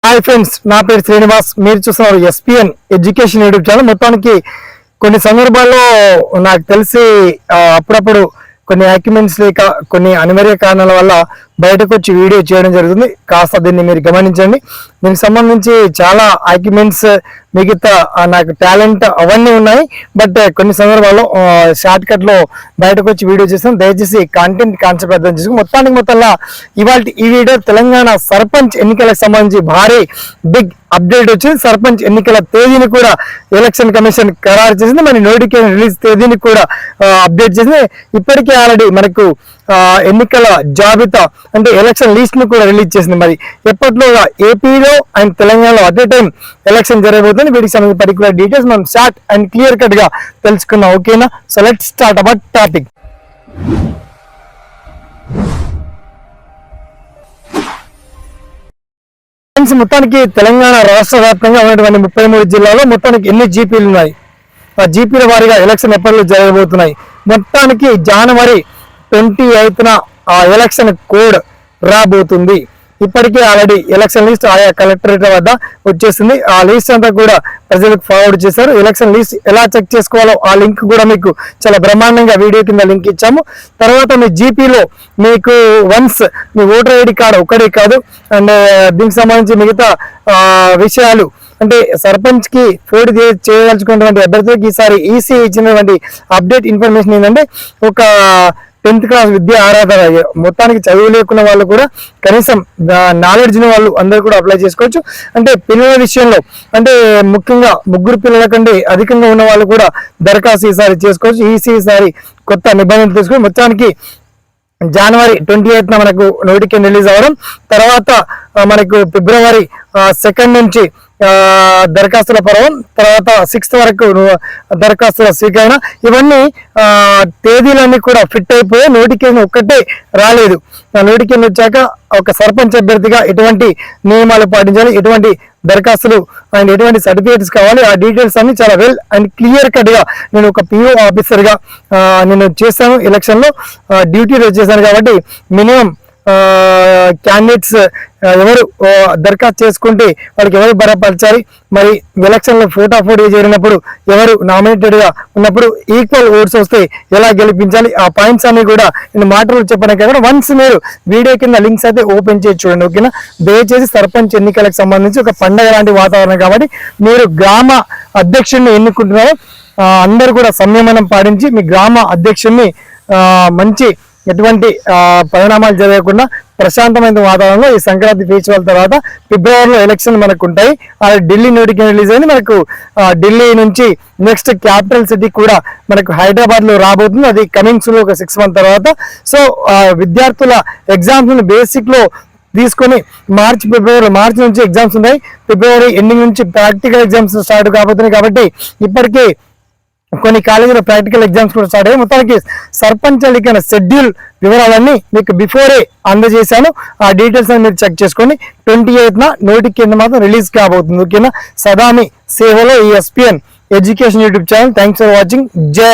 Hi friends, నా పేరు శ్రీనివాస్. మీరు చూస్తున్నారు ఎస్పీఎన్ ఎడ్యుకేషన్ యూట్యూబ్ ఛానల్. మొత్తానికి కొన్ని సందర్భాల్లో నాకు తెలిసి అప్పుడప్పుడు కొన్ని ఆర్గ్యుమెంట్స్ లేక కొన్ని అనివార్య కారణాల వల్ల బయటకు వచ్చి వీడియో చేయడం జరుగుతుంది. కాస్త దీన్ని మీరు గమనించండి. దీనికి సంబంధించి చాలా ఆర్గ్యుమెంట్స్, మిగతా నాకు టాలెంట్ అవన్నీ ఉన్నాయి. బట్ కొన్ని సందర్భాల్లో షార్ట్ కట్ లో బయటకు వచ్చి వీడియో చేస్తాం. దయచేసి కంటెంట్ కాన్సెప్ట్ అర్థం చేసుకుని మొత్తంలో ఇవాళ ఈ వీడియో తెలంగాణ సర్పంచ్ ఎన్నికలకు సంబంధించి భారీ బిగ్ అప్డేట్ వచ్చింది. సర్పంచ్ ఎన్నికల తేదీని కూడా ఎలక్షన్ కమిషన్ ఖరారు చేసింది. మరి నోటిఫికేషన్ రిలీజ్ తేదీని కూడా అప్డేట్ చేసింది. ఇప్పటికే ఆల్రెడీ మనకు ఎన్నికల జాబితా అంటే ఎలక్షన్ లిస్ట్ ను కూడా రిలీజ్ చేసింది. మరి ఎప్పట్లోగా ఏపీలో అండ్ తెలంగాణలో అట్ ఏ టైం ఎలక్షన్ జరగబోతుంది. వీటికి సంబంధించిన పర్టికులర్ డీటెయిల్స్ మనం షార్ట్ అండ్ క్లియర్ కట్ గా తెలుసుకున్నాం. ఓకేనా? So let's start our topic. మొత్తానికి తెలంగాణ రాష్ట్ర వ్యాప్తంగా ఉన్నటువంటి 33 జిల్లాలో మొత్తానికి ఎన్ని జీపీలు ఉన్నాయి, ఆ జీపీల వారీగా ఎలక్షన్ ఎప్పటిలో జరగబోతున్నాయి. మొత్తానికి జనవరి 28న ఆ ఎలక్షన్ కోడ్ రాబోతుంది. ఇప్పటికే ఆల్రెడీ ఎలక్షన్ లిస్ట్ ఆయా కలెక్టరేట్ వద్ద వచ్చేసింది. ఆ లిస్ట్ అంతా కూడా ప్రజలకు ఫార్వర్డ్ చేశారు. ఎలక్షన్ లిస్ట్ ఎలా చెక్ చేసుకోవాలో ఆ లింక్ కూడా మీకు చాలా బ్రహ్మాండంగా వీడియో కింద లింక్ ఇచ్చాము. తర్వాత మీ జీపీలో మీకు వన్స్ మీ ఓటర్ ఐడి కార్డు ఒక్కడే కాదు, అండ్ దీనికి సంబంధించి మిగతా విషయాలు అంటే సర్పంచ్ కి పోటీ చేయదలుచుకున్నటువంటి అభ్యర్థులకు ఈసారి ఈసీ ఇచ్చినటువంటి అప్డేట్ ఇన్ఫర్మేషన్ ఏంటంటే, ఒక 10th క్లాస్ విద్యా అర్హత మొత్తానికి చదువు లేకున్న వాళ్ళు కూడా కనీసం నాలెడ్జ్ ఉన్న వాళ్ళు అందరూ కూడా అప్లై చేసుకోవచ్చు. అంటే పిల్లల విషయంలో అంటే ముఖ్యంగా 3 పిల్లల కంటే అధికంగా ఉన్న వాళ్ళు కూడా దరఖాస్తు ఈసారి చేసుకోవచ్చు. ఈసారి కొత్త నిబంధనలు తీసుకొని మొత్తానికి జనవరి 28న మనకు నోటిఫికేషన్ రిలీజ్ అవ్వడం, తర్వాత మనకు ఫిబ్రవరి 2 నుంచి దరఖాస్తుల పర్వం, తర్వాత 6th వరకు దరఖాస్తుల స్వీకరణ. ఇవన్నీ తేదీలన్నీ కూడా ఫిట్ అయిపోయి నోటిఫికేషన్ ఒక్కటే రాలేదు. నోటిఫికేషన్ వచ్చాక ఒక సర్పంచ్ అభ్యర్థిగా ఎటువంటి నియమాలు పాటించాలి, ఎటువంటి దరఖాస్తులు అండ్ ఎటువంటి సర్టిఫికేట్స్ కావాలి, ఆ డీటెయిల్స్ అన్ని చాలా వెల్ అండ్ క్లియర్ కట్ గా నేను ఒక పిఓ ఆఫీసర్ గా నేను చేశాను. ఎలక్షన్ లో డ్యూటీలో చేశాను కాబట్టి మినిమం క్యాండిడేట్స్ ఎవరు దరఖాస్తు చేసుకుంటే వాళ్ళకి ఎవరు బలపరచాలి, మరి ఎలక్షన్ లో పోటీ చేరినప్పుడు ఎవరు నామినేటెడ్ గా ఉన్నప్పుడు ఈక్వల్ ఓట్స్ వస్తే ఎలా గెలిపించాలి, ఆ పాయింట్స్ అన్ని కూడా నేను మాటలు చెప్పడానికి కాకుండా వన్స్ మీరు వీడియో కింద లింక్స్ అయితే ఓపెన్ చేసి చూడండి. ఓకేనా? దయచేసి సర్పంచ్ ఎన్నికలకు సంబంధించి ఒక పండగ లాంటి వాతావరణం కాబట్టి మీరు గ్రామ అధ్యక్షుడిని ఎన్నుకుంటున్నారో అందరూ కూడా సంయమనం పాటించి మీ గ్రామ అధ్యక్షుడిని మంచి ఎటువంటి పరిణామాలు జరగకుండా ప్రశాంతమైన వాతావరణంలో ఈ సంక్రాంతి ఫెస్టివల్ తర్వాత ఫిబ్రవరిలో ఎలక్షన్ మనకు ఉంటాయి. ఢిల్లీ నోటిఫికేషన్ రిలీజ్ అయింది. మనకు ఢిల్లీ నుంచి నెక్స్ట్ క్యాపిటల్ సిటీ కూడా మనకు హైదరాబాద్ లో రాబోతుంది. అది కమింగ్ సూన్ ఒక 6 months తర్వాత. సో విద్యార్థుల ఎగ్జామ్స్ బేసిక్ లో తీసుకొని మార్చి నుంచి ఎగ్జామ్స్ ఉన్నాయి. ఫిబ్రవరి ఎండింగ్ నుంచి ప్రాక్టికల్ ఎగ్జామ్స్ స్టార్ట్ కాబోతున్నాయి. కాబట్టి ఇప్పటికే కొన్ని కాలేజీలో ప్రాక్టికల్ ఎగ్జామ్స్ కూడా స్టార్ట్ అయ్యాయి. మొత్తానికి సర్పంచ్ ఎన్నికల షెడ్యూల్ వివరాలన్నీ మీకు బిఫోరే అందజేశాను. ఆ డీటెయిల్స్ అని మీరు చెక్ చేసుకోండి. 28న నోటిఫికేషన్ మాత్రం రిలీజ్ కాబోతుంది. ఓకేనా? సదామి సేవలో ఈ SPN education YouTube channel. Thanks for watching. జై హింద్.